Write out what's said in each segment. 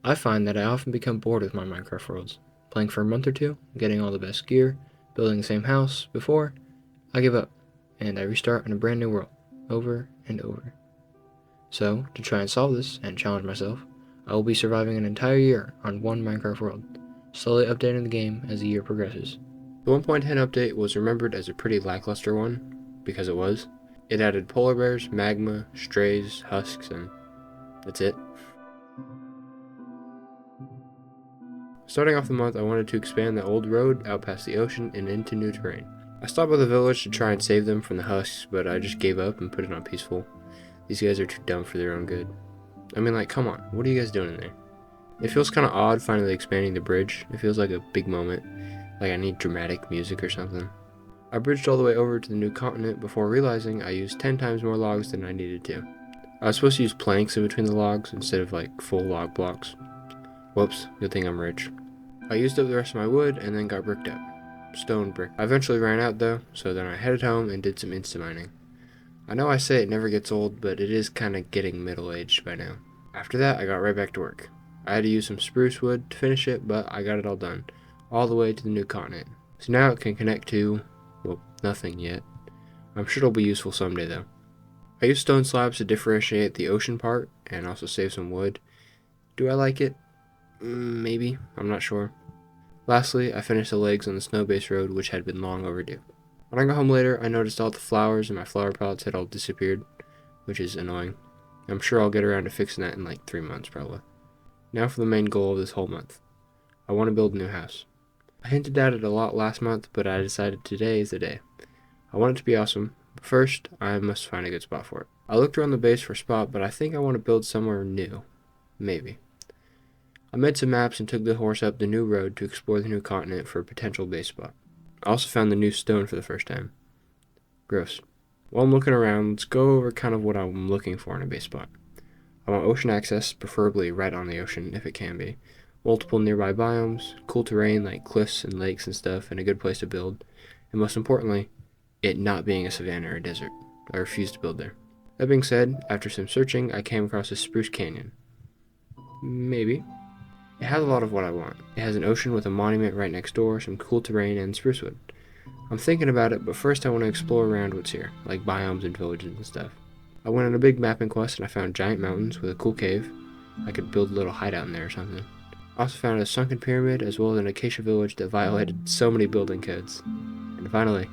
I find that I often become bored with my Minecraft worlds. Playing for a month or two, getting all the best gear, building the same house before, I give up, and I restart in a brand new world, over and over. So, to try and solve this and challenge myself, I will be surviving an entire year on one Minecraft world, slowly updating the game as the year progresses. The 1.10 update was remembered as a pretty lackluster one, because it was. It added polar bears, magma, strays, husks, and that's it. Starting off the month, I wanted to expand the old road out past the ocean and into new terrain. I stopped by the village to try and save them from the husks, but I just gave up and put it on peaceful. These guys are too dumb for their own good. I mean, like, come on, what are you guys doing in there? It feels kind of odd finally expanding the bridge. It feels like a big moment, like I need dramatic music or something. I bridged all the way over to the new continent before realizing I used 10 times more logs than I needed to. I was supposed to use planks in between the logs instead of like full log blocks. Whoops, good thing I'm rich. I used up the rest of my wood and then got bricked up. Stone brick. I eventually ran out though, so then I headed home and did some insta mining. I know I say it never gets old, but it is kinda getting middle-aged by now. After that, I got right back to work. I had to use some spruce wood to finish it, but I got it all done, all the way to the new continent. So now it can connect to, well, nothing yet. I'm sure it'll be useful someday though. I used stone slabs to differentiate the ocean part, and also save some wood. Do I like it? Maybe, I'm not sure. Lastly, I finished the legs on the snow-based road, which had been long overdue. When I got home later, I noticed all the flowers in my flower palettes had all disappeared, which is annoying. I'm sure I'll get around to fixing that in like 3 months probably. Now for the main goal of this whole month. I want to build a new house. I hinted at it a lot last month, but I decided today is the day. I want it to be awesome, but first, I must find a good spot for it. I looked around the base for a spot, but I think I want to build somewhere new. Maybe. I made some maps and took the horse up the new road to explore the new continent for a potential base spot. I also found the new stone for the first time. Gross. While I'm looking around, let's go over kind of what I'm looking for in a base spot. I want ocean access, preferably right on the ocean if it can be. Multiple nearby biomes, cool terrain like cliffs and lakes and stuff, and a good place to build. And most importantly, it not being a savanna or a desert. I refuse to build there. That being said, after some searching, I came across a spruce canyon. Maybe. It has a lot of what I want. It has an ocean with a monument right next door, some cool terrain, and spruce wood. I'm thinking about it, but first I want to explore around what's here, like biomes and villages and stuff. I went on a big mapping quest and I found giant mountains with a cool cave. I could build a little hideout in there or something. I also found a sunken pyramid as well as an acacia village that violated so many building codes. And finally,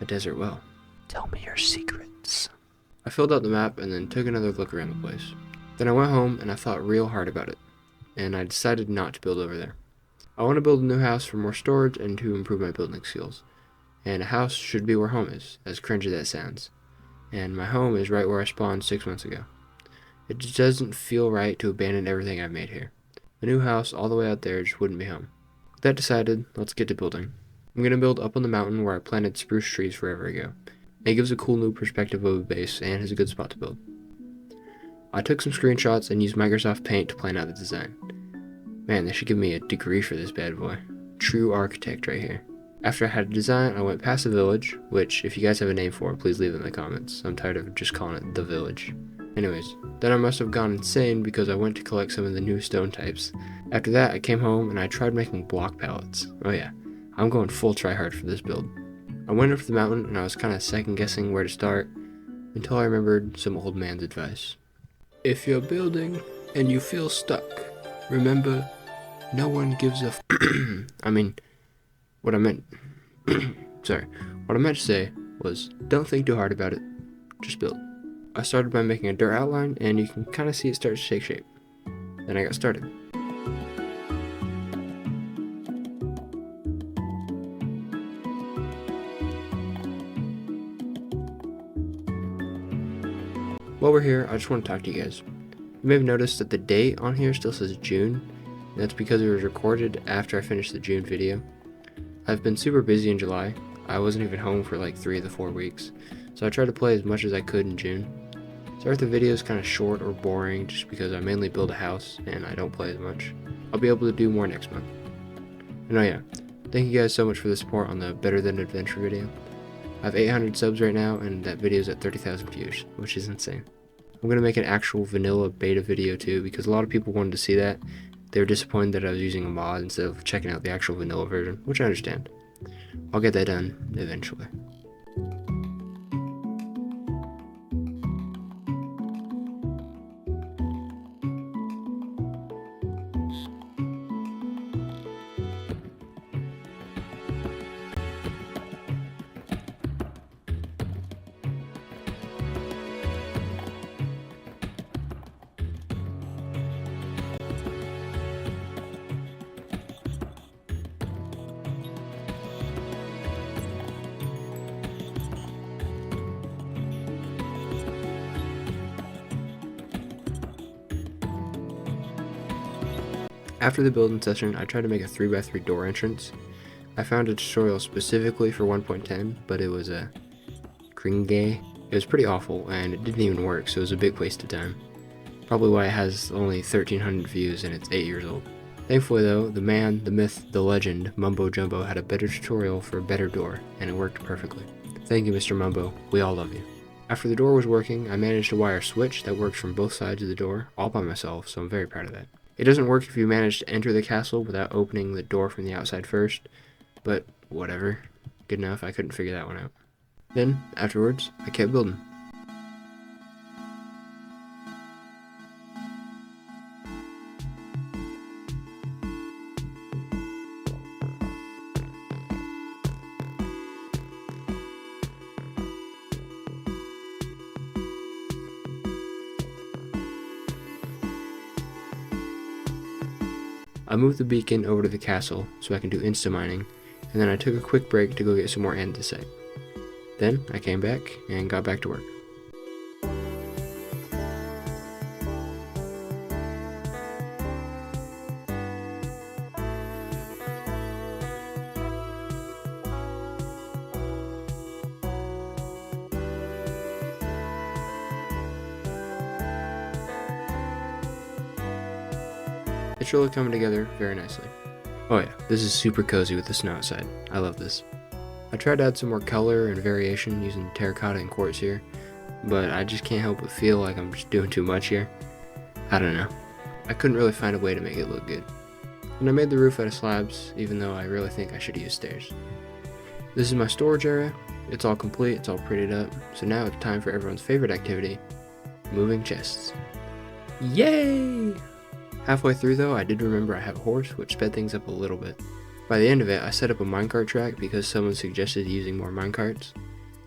a desert well. Tell me your secrets. I filled out the map and then took another look around the place. Then I went home and I thought real hard about it. And I decided not to build over there. I want to build a new house for more storage and to improve my building skills. And a house should be where home is, as cringy that sounds. And my home is right where I spawned 6 months ago. It just doesn't feel right to abandon everything I've made here. A new house all the way out there just wouldn't be home. With that decided, let's get to building. I'm going to build up on the mountain where I planted spruce trees forever ago. It gives a cool new perspective of a base and is a good spot to build. I took some screenshots and used Microsoft Paint to plan out the design. Man, they should give me a degree for this bad boy. True architect right here. After I had a design, I went past the village, which, if you guys have a name for it, please leave it in the comments. I'm tired of just calling it the village. Anyways, then I must have gone insane because I went to collect some of the new stone types. After that, I came home and I tried making block pallets. Oh yeah, I'm going full tryhard for this build. I went up to the mountain and I was kind of second guessing where to start until I remembered some old man's advice. If you're building and you feel stuck, remember, no one gives a what I meant to say was, don't think too hard about it, just build. I started by making a dirt outline and you can kind of see it start to take shape. Then I got started. While we're here, I just want to talk to you guys. You may have noticed that the date on here still says June, and that's because it was recorded after I finished the June video. I've been super busy in July. I wasn't even home for like 3 of the 4 weeks, so I tried to play as much as I could in June. Sorry if the video is kind of short or boring just because I mainly build a house and I don't play as much. I'll be able to do more next month. And oh yeah, thank you guys so much for the support on the Better Than Adventure video. I have 800 subs right now and that video is at 30,000 views, which is insane. I'm going to make an actual vanilla beta video too because a lot of people wanted to see that They were disappointed that I was using a mod instead of checking out the actual vanilla version, which I understand. I'll get that done eventually. After the building session, I tried to make a 3x3 door entrance. I found a tutorial specifically for 1.10, but it was a cringe. It was pretty awful, and it didn't even work, so it was a big waste of time. Probably why it has only 1,300 views and it's 8 years old. Thankfully though, the man, the myth, the legend, Mumbo Jumbo had a better tutorial for a better door, and it worked perfectly. Thank you, Mr. Mumbo. We all love you. After the door was working, I managed to wire a switch that works from both sides of the door, all by myself, so I'm very proud of that. It doesn't work if you manage to enter the castle without opening the door from the outside first, but whatever. Good enough, I couldn't figure that one out. Then, afterwards, I kept building. I moved the beacon over to the castle so I can do insta-mining, and then I took a quick break to go get some more andesite. Then I came back and got back to work. It's really coming together very nicely. Oh yeah, this is super cozy with the snow outside. I love this. I tried to add some more color and variation using terracotta and quartz here, but I just can't help but feel like I'm just doing too much here. I don't know. I couldn't really find a way to make it look good. And I made the roof out of slabs, even though I really think I should use stairs. This is my storage area. It's all complete, it's all prettied up, so now it's time for everyone's favorite activity, moving chests. Yay! Halfway through though, I did remember I have a horse, which sped things up a little bit. By the end of it, I set up a minecart track because someone suggested using more minecarts.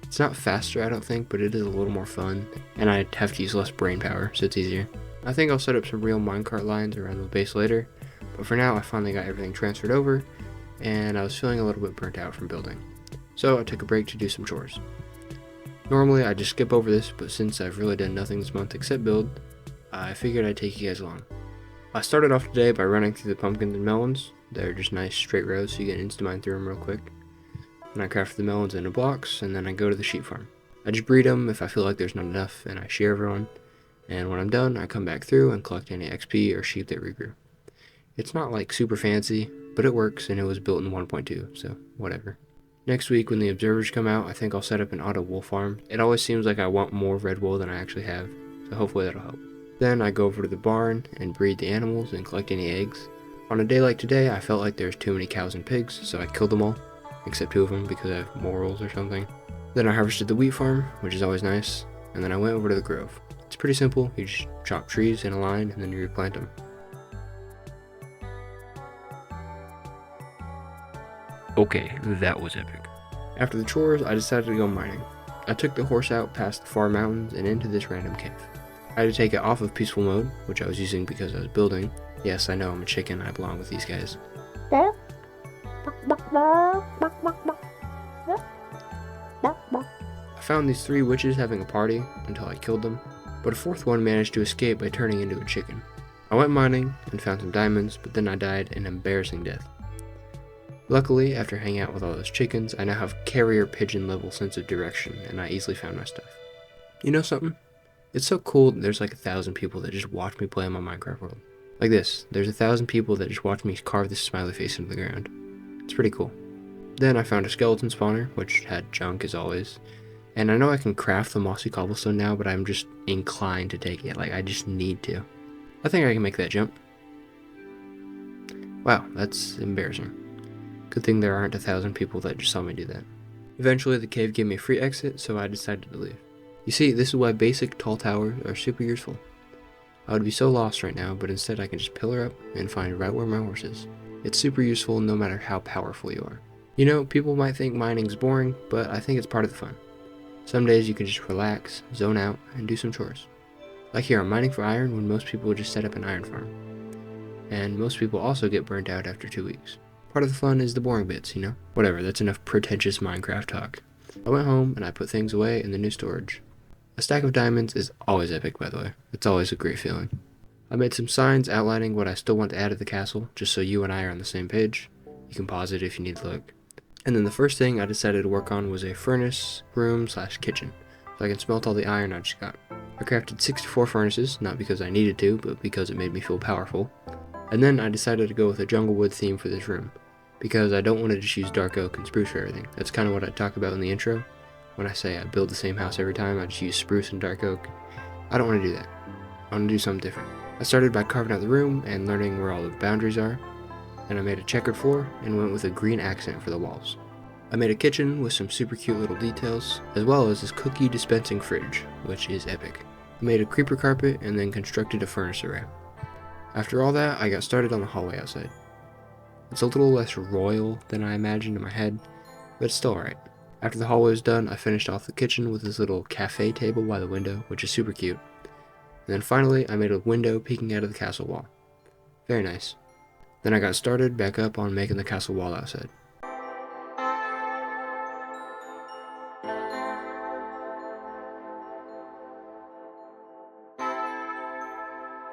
It's not faster, I don't think, but it is a little more fun, and I have to use less brain power, so it's easier. I think I'll set up some real minecart lines around the base later, but for now I finally got everything transferred over, and I was feeling a little bit burnt out from building. So I took a break to do some chores. Normally I just skip over this, but since I've really done nothing this month except build, I figured I'd take you guys along. I started off today by running through the pumpkins and melons. They're just nice straight rows so you can insta-mine through them real quick. And I craft the melons into blocks, and then I go to the sheep farm. I just breed them if I feel like there's not enough, and I share everyone. And when I'm done, I come back through and collect any XP or sheep that regrew. It's not like super fancy, but it works, and it was built in 1.2, so whatever. Next week when the observers come out, I think I'll set up an auto wool farm. It always seems like I want more red wool than I actually have, so hopefully that'll help. Then I go over to the barn and breed the animals and collect any eggs. On a day like today, I felt like there's too many cows and pigs, so I killed them all, except 2 of them because I have morals or something. Then I harvested the wheat farm, which is always nice, and then I went over to the grove. It's pretty simple, you just chop trees in a line and then you replant them. Okay, that was epic. After the chores, I decided to go mining. I took the horse out past the far mountains and into this random cave. I had to take it off of peaceful mode, which I was using because I was building. Yes, I know I'm a chicken, I belong with these guys. I found these 3 witches having a party until I killed them, but a 4th one managed to escape by turning into a chicken. I went mining and found some diamonds, but then I died an embarrassing death. Luckily, after hanging out with all those chickens, I now have carrier pigeon level sense of direction, and I easily found my stuff. You know something? It's so cool that there's like 1,000 people that just watch me play in my Minecraft world. Like this, there's 1,000 people that just watch me carve this smiley face into the ground. It's pretty cool. Then I found a skeleton spawner, which had junk as always. And I know I can craft the mossy cobblestone now, but I'm just inclined to take it. Like, I just need to. I think I can make that jump. Wow, that's embarrassing. Good thing there aren't 1,000 people that just saw me do that. Eventually, the cave gave me a free exit, so I decided to leave. You see, this is why basic tall towers are super useful. I would be so lost right now, but instead I can just pillar up and find right where my horse is. It's super useful no matter how powerful you are. You know, people might think mining's boring, but I think it's part of the fun. Some days you can just relax, zone out, and do some chores. Like here, I'm mining for iron when most people would just set up an iron farm. And most people also get burnt out after 2 weeks. Part of the fun is the boring bits, you know? Whatever, that's enough pretentious Minecraft talk. I went home and I put things away in the new storage. A stack of diamonds is always epic, by the way. It's always a great feeling. I made some signs outlining what I still want to add to the castle, just so you and I are on the same page. You can pause it if you need to look. And then the first thing I decided to work on was a furnace, room / kitchen, so I can smelt all the iron I just got. I crafted 64 furnaces, not because I needed to, but because it made me feel powerful. And then I decided to go with a jungle wood theme for this room, because I don't want to just use dark oak and spruce for everything. That's kind of what I talk about in the intro. When I say I build the same house every time, I just use spruce and dark oak. I don't want to do that. I want to do something different. I started by carving out the room and learning where all the boundaries are. Then I made a checkered floor and went with a green accent for the walls. I made a kitchen with some super cute little details, as well as this cookie dispensing fridge, which is epic. I made a creeper carpet and then constructed a furnace array. After all that, I got started on the hallway outside. It's a little less royal than I imagined in my head, but it's still alright. After the hallway was done, I finished off the kitchen with this little cafe table by the window, which is super cute. And then finally, I made a window peeking out of the castle wall. Very nice. Then I got started back up on making the castle wall outside.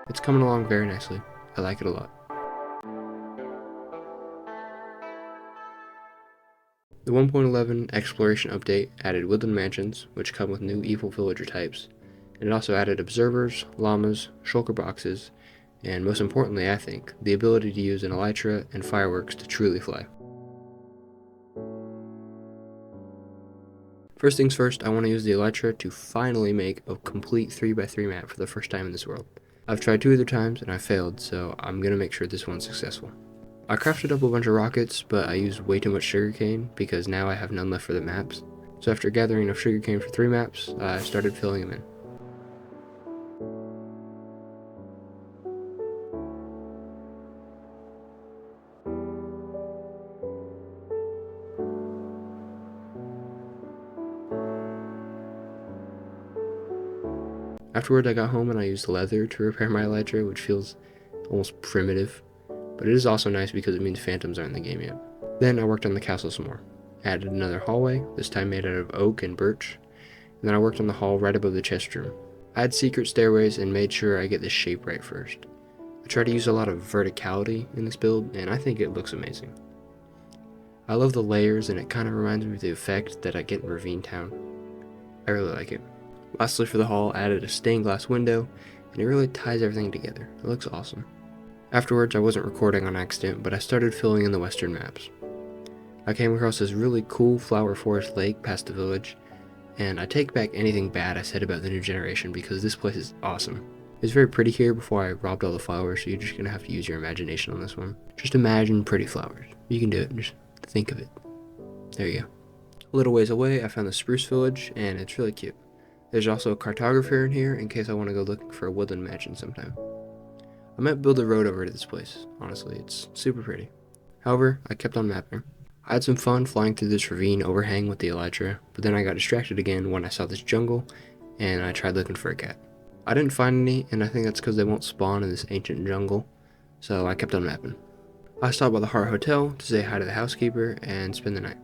It's coming along very nicely. I like it a lot. The 1.11 exploration update added woodland mansions, which come with new evil villager types, and it also added observers, llamas, shulker boxes, and most importantly I think, the ability to use an elytra and fireworks to truly fly. First things first, I want to use the elytra to finally make a complete 3x3 map for the first time in this world. I've tried 2 other times and I failed, so I'm going to make sure this one's successful. I crafted up a bunch of rockets, but I used way too much sugarcane because now I have none left for the maps. So after gathering enough sugarcane for 3 maps, I started filling them in. Afterwards I got home and I used leather to repair my elytra, which feels almost primitive, but it is also nice because it means phantoms aren't in the game yet. Then I worked on the castle some more. Added another hallway, this time made out of oak and birch, and then I worked on the hall right above the chest room. I had secret stairways and made sure I get the shape right first. I tried to use a lot of verticality in this build, and I think it looks amazing. I love the layers, and it kind of reminds me of the effect that I get in Ravine Town. I really like it. Lastly, for the hall, I added a stained glass window, and it really ties everything together. It looks awesome. Afterwards, I wasn't recording on accident, but I started filling in the western maps. I came across this really cool flower forest lake past the village, and I take back anything bad I said about the new generation because this place is awesome. It's very pretty here before I robbed all the flowers, so you're just going to have to use your imagination on this one. Just imagine pretty flowers. You can do it, just think of it. There you go. A little ways away, I found the spruce village, and it's really cute. There's also a cartographer in here in case I want to go looking for a woodland mansion sometime. I might build a road over to this place, honestly, it's super pretty. However, I kept on mapping. I had some fun flying through this ravine overhang with the elytra, but then I got distracted again when I saw this jungle, and I tried looking for a cat. I didn't find any, and I think that's because they won't spawn in this ancient jungle, so I kept on mapping. I stopped by the Heart Hotel to say hi to the housekeeper and spend the night.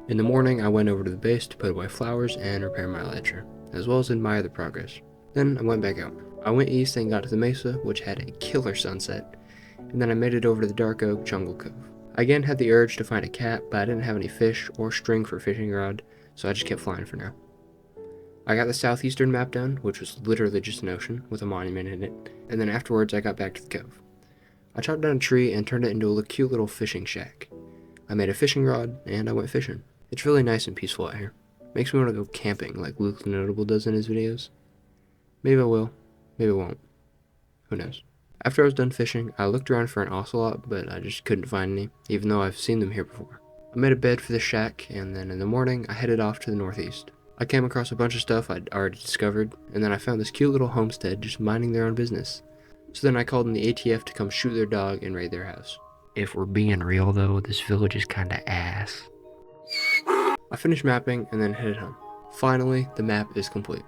In the morning, I went over to the base to put away flowers and repair my elytra, as well as admire the progress. Then I went back out. I went east and got to the mesa, which had a killer sunset, and then I made it over to the Dark Oak Jungle Cove. I again had the urge to find a cat, but I didn't have any fish or string for a fishing rod, so I just kept flying for now. I got the southeastern map done, which was literally just an ocean with a monument in it, and then afterwards I got back to the cove. I chopped down a tree and turned it into a cute little fishing shack. I made a fishing rod, and I went fishing. It's really nice and peaceful out here. Makes me want to go camping like Luke the Notable does in his videos. Maybe I will, maybe I won't. Who knows? After I was done fishing, I looked around for an ocelot, but I just couldn't find any, even though I've seen them here before. I made a bed for the shack, and then in the morning, I headed off to the northeast. I came across a bunch of stuff I'd already discovered, and then I found this cute little homestead just minding their own business. So then I called in the ATF to come shoot their dog and raid their house. If we're being real though, this village is kinda ass. I finished mapping and then headed home. Finally, the map is complete.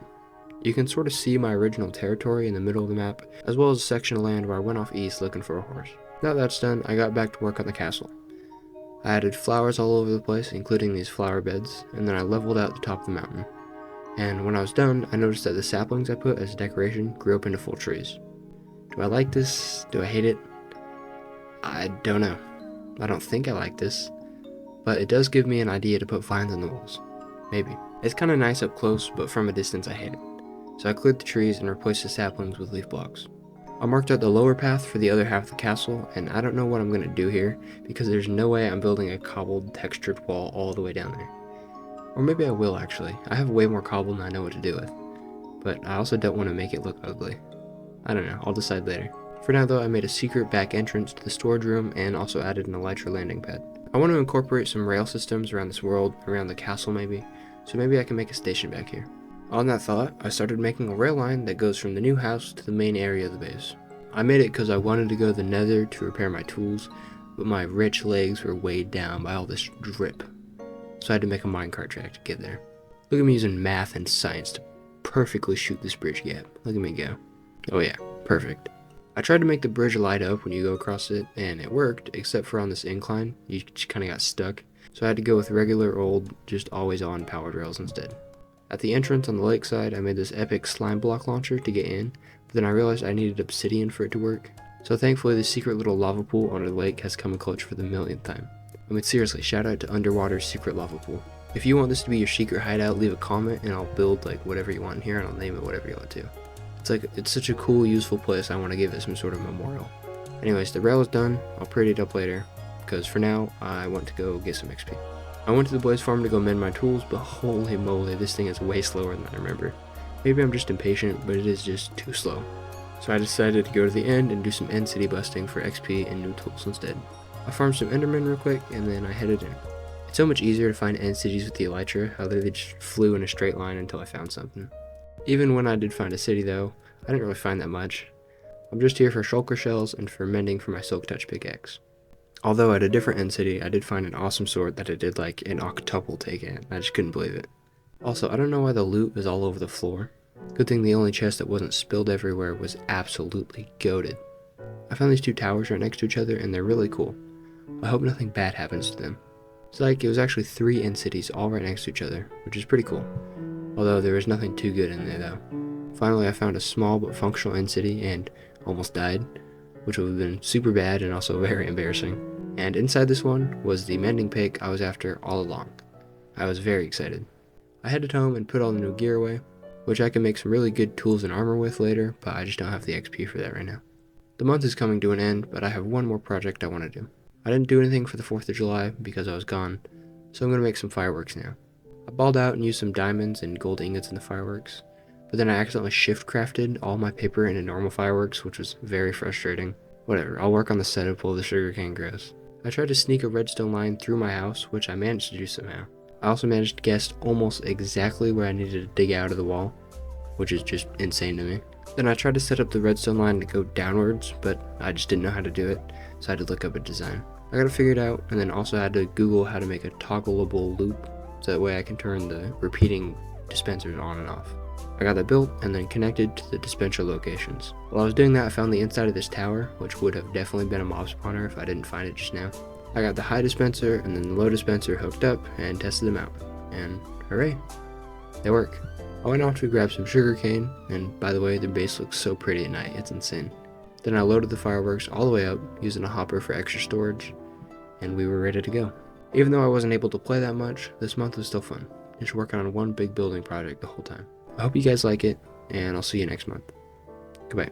You can sort of see my original territory in the middle of the map, as well as a section of land where I went off east looking for a horse. Now that's done, I got back to work on the castle. I added flowers all over the place, including these flower beds, and then I leveled out the top of the mountain. And when I was done, I noticed that the saplings I put as decoration grew up into full trees. Do I like this? Do I hate it? I don't know. I don't think I like this, but it does give me an idea to put vines on the walls. Maybe. It's kind of nice up close, but from a distance I hate it. So I cleared the trees and replaced the saplings with leaf blocks. I marked out the lower path for the other half of the castle, and I don't know what I'm going to do here, because there's no way I'm building a cobbled textured wall all the way down there. Or maybe I will actually. I have way more cobble than I know what to do with. But I also don't want to make it look ugly. I don't know, I'll decide later. For now though, I made a secret back entrance to the storage room and also added an elytra landing pad. I want to incorporate some rail systems around this world, around the castle maybe, so maybe I can make a station back here. On that thought, I started making a rail line that goes from the new house to the main area of the base. I made it because I wanted to go to the nether to repair my tools, but my rich legs were weighed down by all this drip. So I had to make a minecart track to get there. Look at me using math and science to perfectly shoot this bridge gap. Look at me go. Oh yeah, perfect. I tried to make the bridge light up when you go across it, and it worked, except for on this incline, you just kind of got stuck. So I had to go with regular old, just always on powered rails instead. At the entrance on the lake side, I made this epic slime block launcher to get in, but then I realized I needed obsidian for it to work. So thankfully the secret little lava pool under the lake has come in clutch for the millionth time. I mean seriously, shout out to Underwater Secret Lava Pool. If you want this to be your secret hideout, leave a comment and I'll build like whatever you want in here and I'll name it whatever you want to. It's such a cool, useful place, I want to give it some sort of memorial. Anyways, the rail is done, I'll pretty it up later, because for now, I want to go get some XP. I went to the boys farm to go mend my tools, but holy moly, this thing is way slower than I remember. Maybe I'm just impatient, but it is just too slow. So I decided to go to the end and do some end city busting for XP and new tools instead. I farmed some endermen real quick, and then I headed in. It's so much easier to find end cities with the elytra, how they just flew in a straight line until I found something. Even when I did find a city though, I didn't really find that much. I'm just here for shulker shells and for mending for my silk touch pickaxe. Although at a different end city, I did find an awesome sword that I did like an octuple take at. I just couldn't believe it. Also, I don't know why the loot is all over the floor. Good thing the only chest that wasn't spilled everywhere was absolutely goated. I found these two towers right next to each other and they're really cool. I hope nothing bad happens to them. It's like it was actually 3 end cities all right next to each other, which is pretty cool. Although there was nothing too good in there though. Finally I found a small but functional end city and almost died, which would have been super bad and also very embarrassing. And inside this one was the mending pick I was after all along. I was very excited. I headed home and put all the new gear away, which I can make some really good tools and armor with later, but I just don't have the XP for that right now. The month is coming to an end, but I have one more project I want to do. I didn't do anything for the 4th of July because I was gone, so I'm going to make some fireworks now. I balled out and used some diamonds and gold ingots in the fireworks, but then I accidentally shift crafted all my paper into normal fireworks, which was very frustrating. Whatever, I'll work on the setup while the sugarcane grows. I tried to sneak a redstone line through my house, which I managed to do somehow. I also managed to guess almost exactly where I needed to dig out of the wall, which is just insane to me. Then I tried to set up the redstone line to go downwards, but I just didn't know how to do it, so I had to look up a design. I got to figure it out, and then also had to Google how to make a toggleable loop, so that way I can turn the repeating dispensers on and off. I got that built and then connected to the dispenser locations. While I was doing that, I found the inside of this tower, which would have definitely been a mob spawner if I didn't find it just now. I got the high dispenser and then the low dispenser hooked up and tested them out, and hooray, they work. I went off to grab some sugarcane, and by the way, the base looks so pretty at night, it's insane. Then I loaded the fireworks all the way up using a hopper for extra storage, and we were ready to go. Even though I wasn't able to play that much, this month was still fun, just working on one big building project the whole time. I hope you guys like it, and I'll see you next month. Goodbye.